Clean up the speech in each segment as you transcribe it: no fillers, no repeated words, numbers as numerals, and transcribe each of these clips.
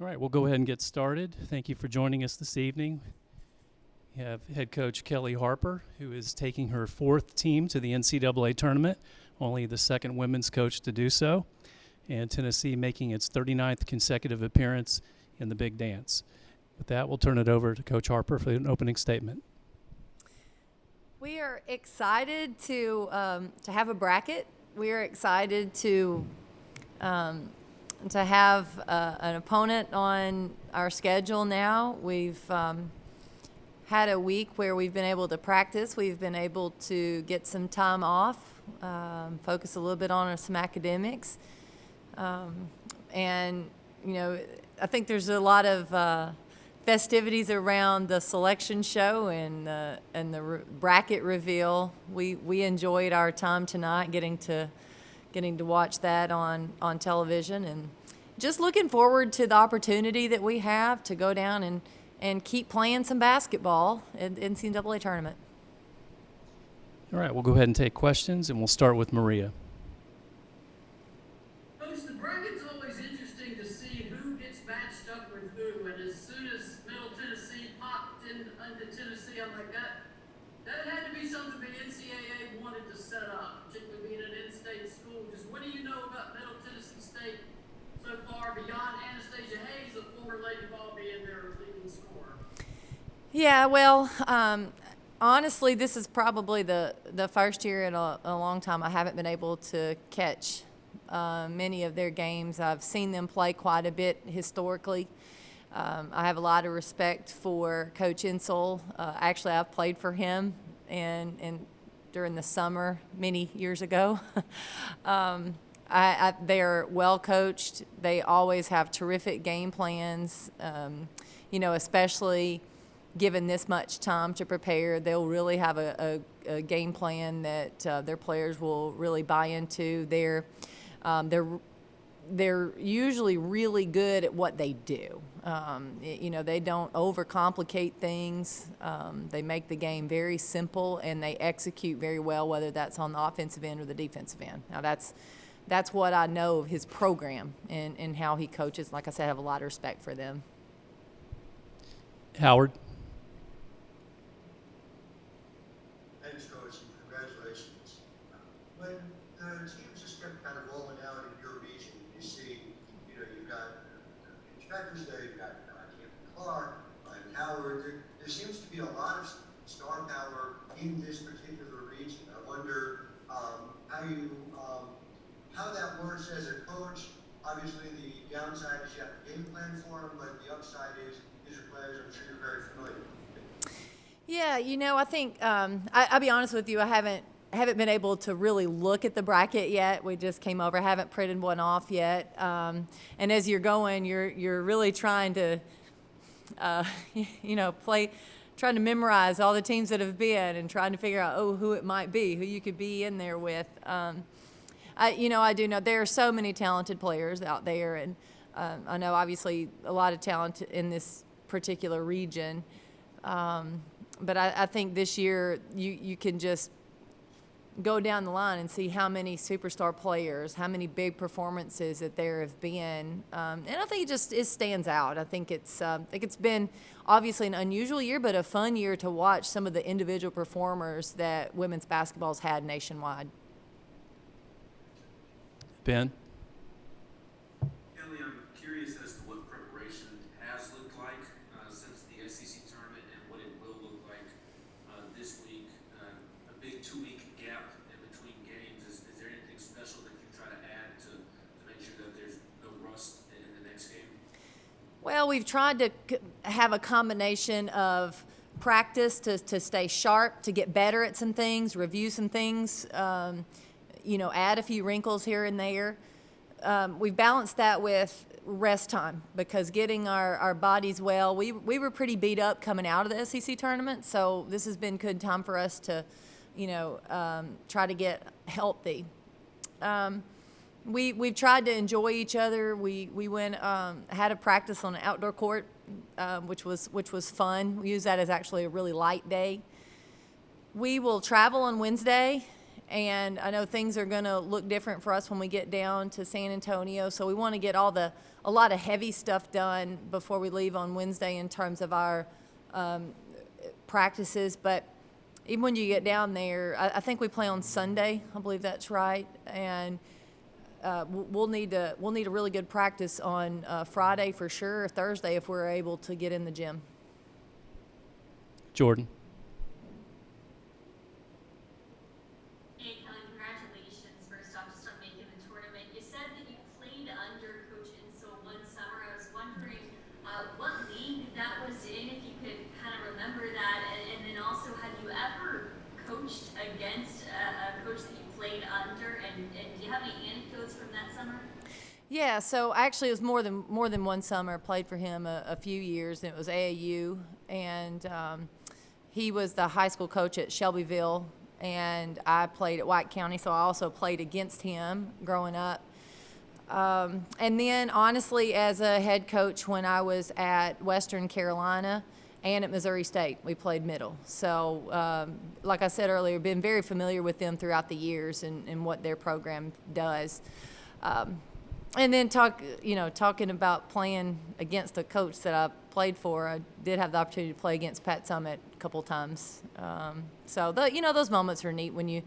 All right, we'll go ahead and get started. Thank you for joining us this evening. We have head coach Kellie Harper, who is taking her fourth team to the NCAA tournament, only the second women's coach to do so, and Tennessee making its 39th consecutive appearance in the big dance. With that, we'll turn it over to Coach Harper for an opening statement. We are excited to have a bracket. We are excited to have an opponent on our schedule now. We've had a week where we've been able to practice. We've been able to get some time off, focus a little bit on some academics. And, you know, I think there's a lot of festivities around the selection show and the bracket reveal. We enjoyed our time tonight getting to watch that on television, and just looking forward to the opportunity that we have to go down and keep playing some basketball at the NCAA tournament. All right, we'll go ahead and take questions, and we'll start with Maria. Coach, the bracket's always interesting to see who gets matched up with who, and as soon as Middle Tennessee popped into Tennessee, I'm like, that had to be something the NCAA wanted to set up, particularly being an in-state school. Just what do you know about Middle Tennessee State so far, beyond Anastasia Hayes, a former Lady Vol, being their leading scorer? Yeah, well, honestly, this is probably the first year in a long time I haven't been able to catch many of their games. I've seen them play quite a bit historically. I have a lot of respect for Coach Insel. Actually, I've played for him and during the summer many years ago. They're well coached. They always have terrific game plans. Especially given this much time to prepare, they'll really have a game plan that their players will really buy into. They're usually really good at what they do. They don't overcomplicate things. They make the game very simple, and they execute very well, whether that's on the offensive end or the defensive end. Now, that's what I know of his program and how he coaches. Like I said, I have a lot of respect for them. Howard. Thanks, Coach, and congratulations. When the teams just kept kind of rolling out in your region, you see, you've got inspectors there, you've got Clark, and Howard. There seems to be a lot of star power in this particular region. I wonder how that works as a coach. Obviously, the downside is you have to game plan for them, but the upside is your players. I'm sure you're very familiar with. Yeah, I think I'll be honest with you. I haven't been able to really look at the bracket yet. We just came over. Haven't printed one off yet. And as you're going, you're really trying to, trying to memorize all the teams that have been and trying to figure out who it might be, who you could be in there with. I do know there are so many talented players out there, and I know obviously a lot of talent in this particular region. But I think this year you can just go down the line and see how many superstar players, how many big performances that there have been, and I think it stands out. I think it's been obviously an unusual year, but a fun year to watch some of the individual performers that women's basketball's had nationwide. Ben. Kellie, I'm curious as to what preparation has looked like since the SEC tournament and what it will look like this week. A big 2-week gap in between games. Is there anything special that you try to add to make sure that there's no rust in the next game? Well, we've tried to have a combination of practice to stay sharp, to get better at some things, review some things, add a few wrinkles here and there. We've balanced that with rest time, because getting our bodies well, we were pretty beat up coming out of the SEC tournament, so this has been good time for us to, try to get healthy. We've tried to enjoy each other. We went had a practice on an outdoor court, which was fun. We use that as actually a really light day. We will travel on Wednesday, And I know things are going to look different for us when we get down to San Antonio. So we want to get a lot of heavy stuff done before we leave on Wednesday in terms of our practices. But even when you get down there, I think we play on Sunday. I believe that's right. And we'll need a really good practice on Friday for sure, or Thursday if we're able to get in the gym. Jordan. Hey, Kellie, congratulations first off just on making the tournament. You said that you played under Coach Insel one summer. I was wondering what league that was in, if you could kind of remember that, and then also, have you ever coached against a coach that you played under, and do you have any anecdotes from that summer? Yeah, so actually it was more than one summer. I played for him a few years, and it was AAU, and he was the high school coach at Shelbyville, and I played at White County, so I also played against him growing up. And then, honestly, as a head coach when I was at Western Carolina and at Missouri State, we played middle. So, like I said earlier, been very familiar with them throughout the years and what their program does. And then talking about playing against a coach that I played for, I did have the opportunity to play against Pat Summitt a couple times. So those moments are neat when you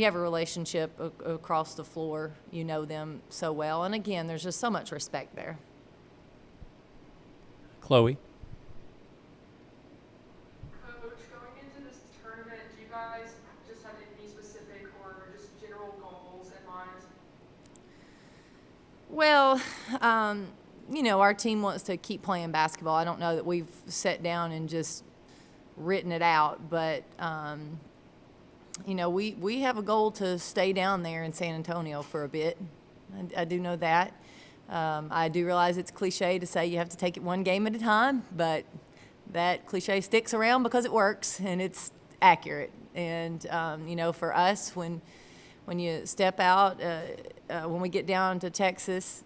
have a relationship across the floor. You know them so well, and again, there's just so much respect there. Chloe. Coach, going into this tournament, do you guys just have any specific or just general goals in mind? Well, our team wants to keep playing basketball. I don't know that we've sat down and just written it out, but, we have a goal to stay down there in San Antonio for a bit. I do know that. I do realize it's cliche to say you have to take it one game at a time, but that cliche sticks around because it works and it's accurate. And, for us, when you step out, when we get down to Texas,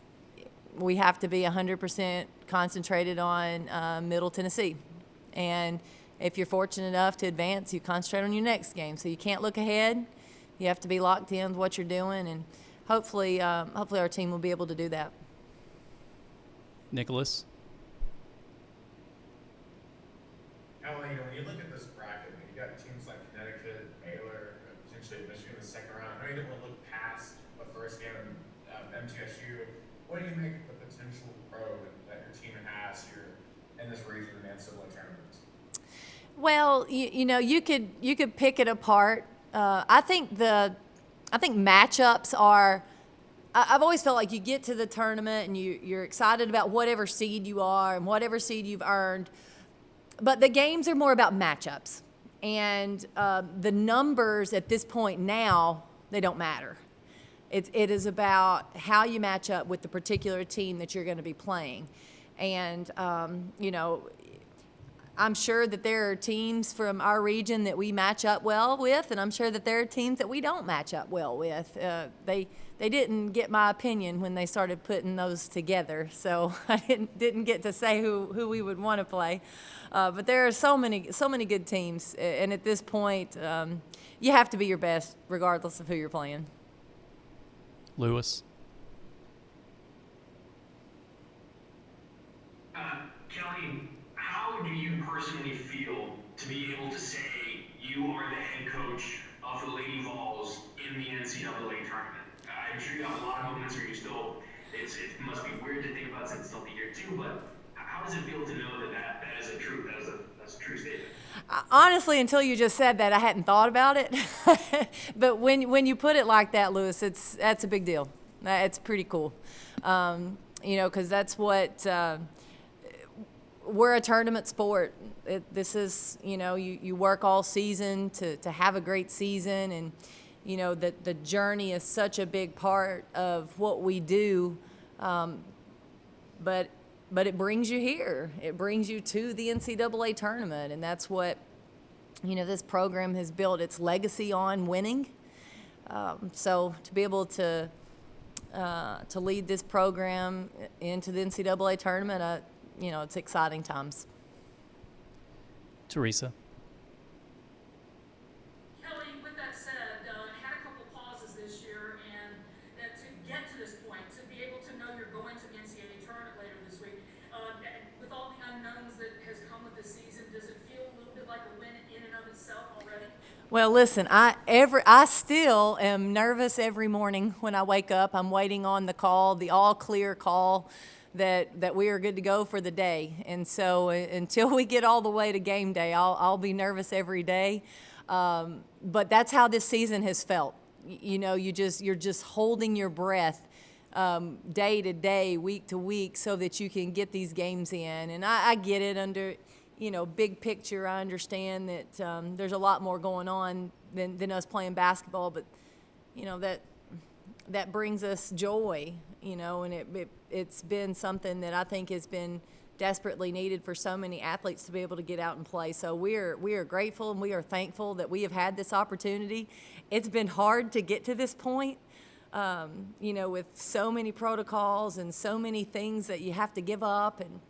we have to be 100% concentrated on Middle Tennessee. And if you're fortunate enough to advance, you concentrate on your next game. So you can't look ahead. You have to be locked in with what you're doing, and hopefully our team will be able to do that. Nicholas. Kellie, when you look at this bracket, you got teams like Connecticut, Baylor, potentially Michigan in the second round. I know you didn't want to look past the first game of MTSU. What do you make of the potential road that your team has here in this region in the NCAA tournament? Well, you could pick it apart. I think matchups are. I've always felt like you get to the tournament and you're excited about whatever seed you are and whatever seed you've earned, but the games are more about matchups, and the numbers at this point now, they don't matter. It is about how you match up with the particular team that you're going to be playing, and I'm sure that there are teams from our region that we match up well with, and I'm sure that there are teams that we don't match up well with. They didn't get my opinion when they started putting those together, so I didn't get to say who we would want to play. But there are so many good teams, and at this point, you have to be your best regardless of who you're playing. Lewis. Kellie, how do you personally feel to be able to say you are the head coach of the Lady Vols in the NCAA tournament? I'm sure you have a lot of moments where you still, it must be weird to think about since it's still the year two, but how does it feel to know that is a true statement? Honestly, until you just said that, I hadn't thought about it. But when you put it like that, Lewis, that's a big deal. It's pretty cool, because that's what we're a tournament sport. This is, you work all season to have a great season, and the journey is such a big part of what we do. But it brings you here. It brings you to the NCAA tournament, and that's what this program has built its legacy on, winning. So to be able to lead this program into the NCAA tournament, it's exciting times. Teresa. Kellie, with that said, had a Well, listen, I still am nervous every morning when I wake up. I'm waiting on the call, the all clear call that we are good to go for the day. And so until we get all the way to game day, I'll be nervous every day. But that's how this season has felt. You know, you're just holding your breath day to day, week to week, so that you can get these games in. And I get it under, you know, big picture. I understand that there's a lot more going on than us playing basketball, but, you know, that brings us joy, you know, and it's been something that I think has been desperately needed for so many athletes to be able to get out and play. So we are grateful and we are thankful that we have had this opportunity. It's been hard to get to this point, you know, with so many protocols and so many things that you have to give up and,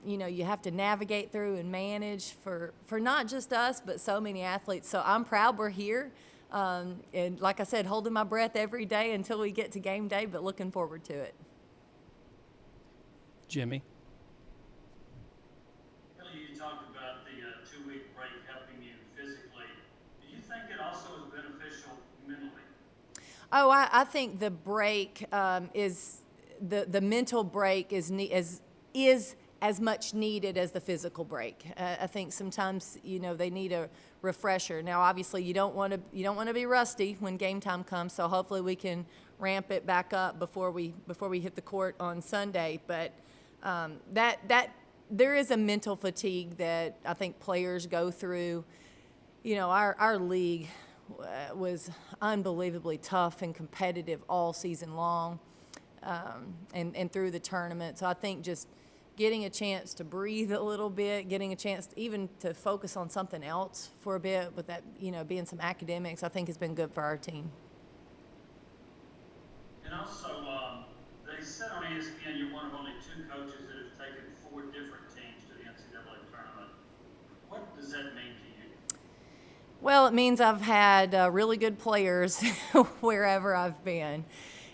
you know, you have to navigate through and manage for not just us, but so many athletes. So I'm proud we're here. And like I said, holding my breath every day until we get to game day, but looking forward to it. Jimmy? Kellie, you talked about the 2-week break helping you physically. Do you think it also is beneficial mentally? Oh, I think the break is the mental break is as much needed as the physical break. I think sometimes, you know, they need a refresher. Now, obviously, you don't want to be rusty when game time comes. So hopefully, we can ramp it back up before we hit the court on Sunday. But that there is a mental fatigue that I think players go through. You know, our league was unbelievably tough and competitive all season long, and through the tournament. So I think just getting a chance to breathe a little bit, getting a chance even to focus on something else for a bit, with that, you know, being some academics, I think has been good for our team. And also, they said on ESPN you're one of only 2 coaches that have taken 4 different teams to the NCAA tournament. What does that mean to you? Well, it means I've had really good players wherever I've been.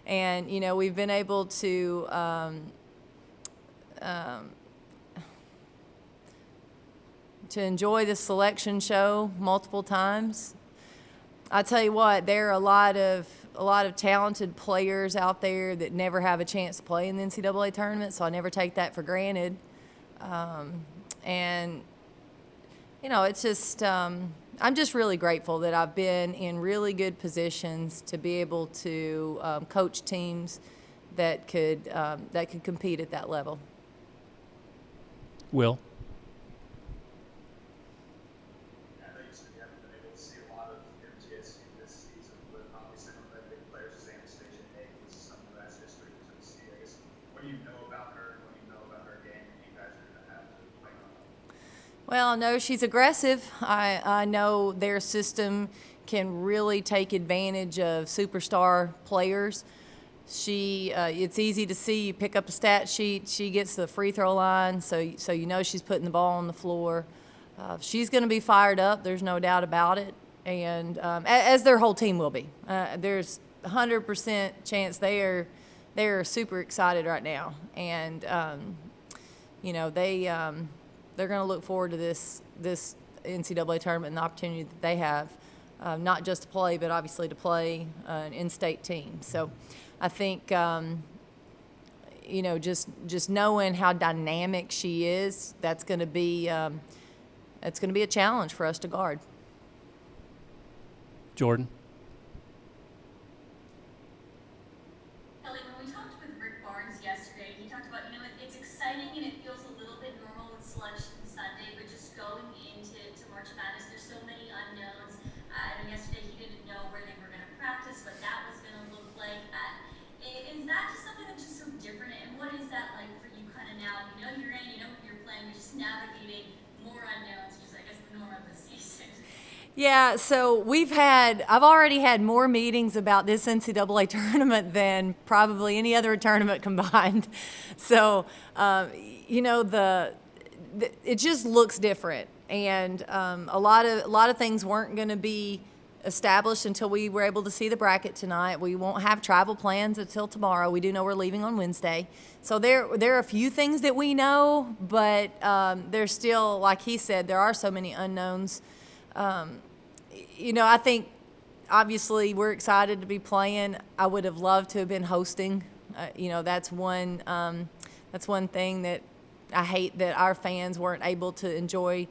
And, you know, we've been able to enjoy the selection show multiple times. I tell you what, there are a lot of talented players out there that never have a chance to play in the NCAA tournament, so I never take that for granted. And, you know, it's just I'm just really grateful that I've been in really good positions to be able to coach teams that could compete at that level. Will? I know you said you haven't been able to see a lot of MTSU this season, but obviously one of the big players is Anastasia Hayes, some of that's history to see. I guess, what do you know about her? What do you know about her game that you guys are going to have to play on? Well, no, she's aggressive. I know their system can really take advantage of superstar players. It's easy to see. You pick up a stat sheet. She gets to the free throw line, so you know she's putting the ball on the floor. She's going to be fired up. There's no doubt about it, and as their whole team will be. There's 100% chance they are super excited right now, and you know they're going to look forward to this NCAA tournament and the opportunity that they have, not just to play, but obviously to play an in-state team. So I think, you know, just knowing how dynamic she is, that's going to be a challenge for us to guard. Jordan? Kellie, when we talked with Rick Barnes yesterday, he talked about, you know, it's exciting and it feels a little bit normal with Selection Sunday, but just going into March Madness, there's so many unknowns. I mean, yesterday he didn't know where they were going to practice, what that was going to look like. Is that just something that's just so different? And what is that like for you kind of now? You know you're in, you know who you're playing, you're just navigating more unknowns, just I guess the norm of the season. Yeah, so I've already had more meetings about this NCAA tournament than probably any other tournament combined. So, you know, it just looks different, and a lot of things weren't going to be established until we were able to see the bracket tonight. We won't have travel plans until tomorrow. We do know we're leaving on Wednesday. So there are a few things that we know, but there's still, like he said, there are so many unknowns. I think obviously we're excited to be playing. I would have loved to have been hosting. That's one thing that I hate, that our fans weren't able to enjoy,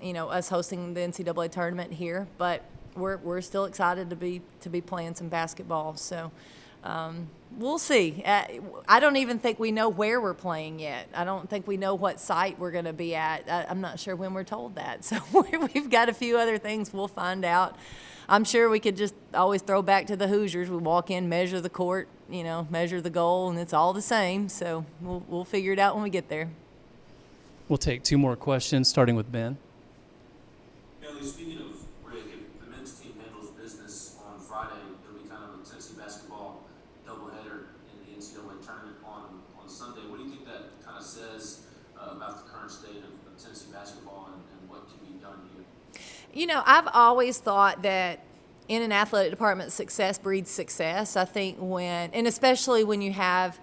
us hosting the NCAA tournament here. But we're still excited to be playing some basketball. So we'll see. I don't even think we know where we're playing yet. I don't think we know what site we're going to be at. I'm not sure when we're told that. So we've got a few other things we'll find out. I'm sure we could just always throw back to the Hoosiers. We walk in, measure the court, measure the goal, and it's all the same. So we'll figure it out when we get there. We'll take 2 more questions, starting with Ben. Kellie, speaking of Rick, if the men's team handles business on Friday, it'll be kind of a Tennessee basketball doubleheader in the NCAA tournament on Sunday. What do you think that kind of says about the current state of Tennessee basketball and what can be done here? I've always thought that in an athletic department, success breeds success. I think and especially when you have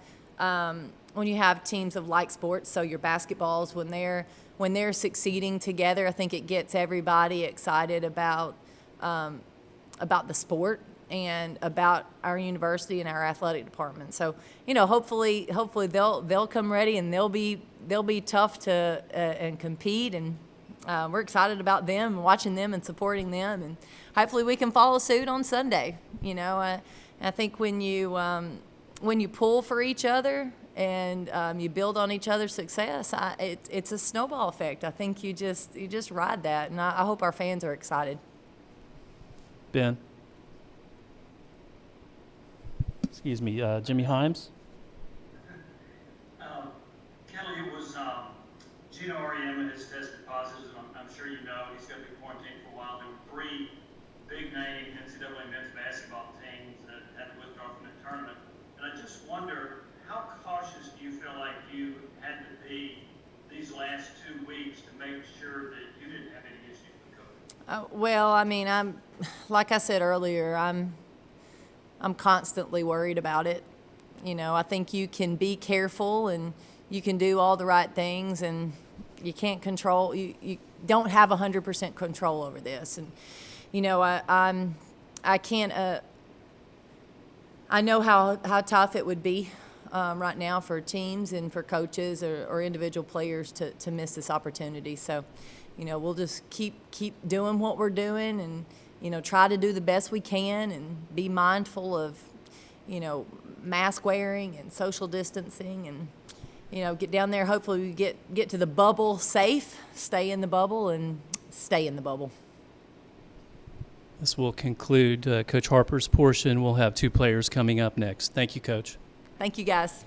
teams of like sports, so your basketballs, when they're succeeding together, I think it gets everybody excited about the sport and about our university and our athletic department. So, hopefully they'll come ready, and they'll be tough to and compete, and we're excited about them, watching them and supporting them, and hopefully we can follow suit on Sunday. I think when you pull for each other and you build on each other's success, it's a snowball effect. I think you just ride that, and I hope our fans are excited. Ben. Excuse me, Jimmy Himes. Kellie, it was Gino Auriemma has tested positive, and I'm sure you know he's going to be quarantined for a while. There were 3 big-name NCAA men's basketball teams that had to withdraw from the tournament. And I just wonder, how cautious do you feel like you had to be these last 2 weeks to make sure that you didn't have any issues with COVID? Well, I mean, like I said earlier, I'm constantly worried about it. I think you can be careful and you can do all the right things, and you can't control. You don't have 100% control over this, and I can't. I know how tough it would be right now for teams and for coaches or individual players to miss this opportunity. So, we'll just keep doing what we're doing, and try to do the best we can, and be mindful of mask wearing and social distancing, and get down there. Hopefully we get to the bubble safe, stay in the bubble, and stay in the bubble. This will conclude Coach Harper's portion. We'll have 2 players coming up next. Thank you, Coach. Thank you, guys.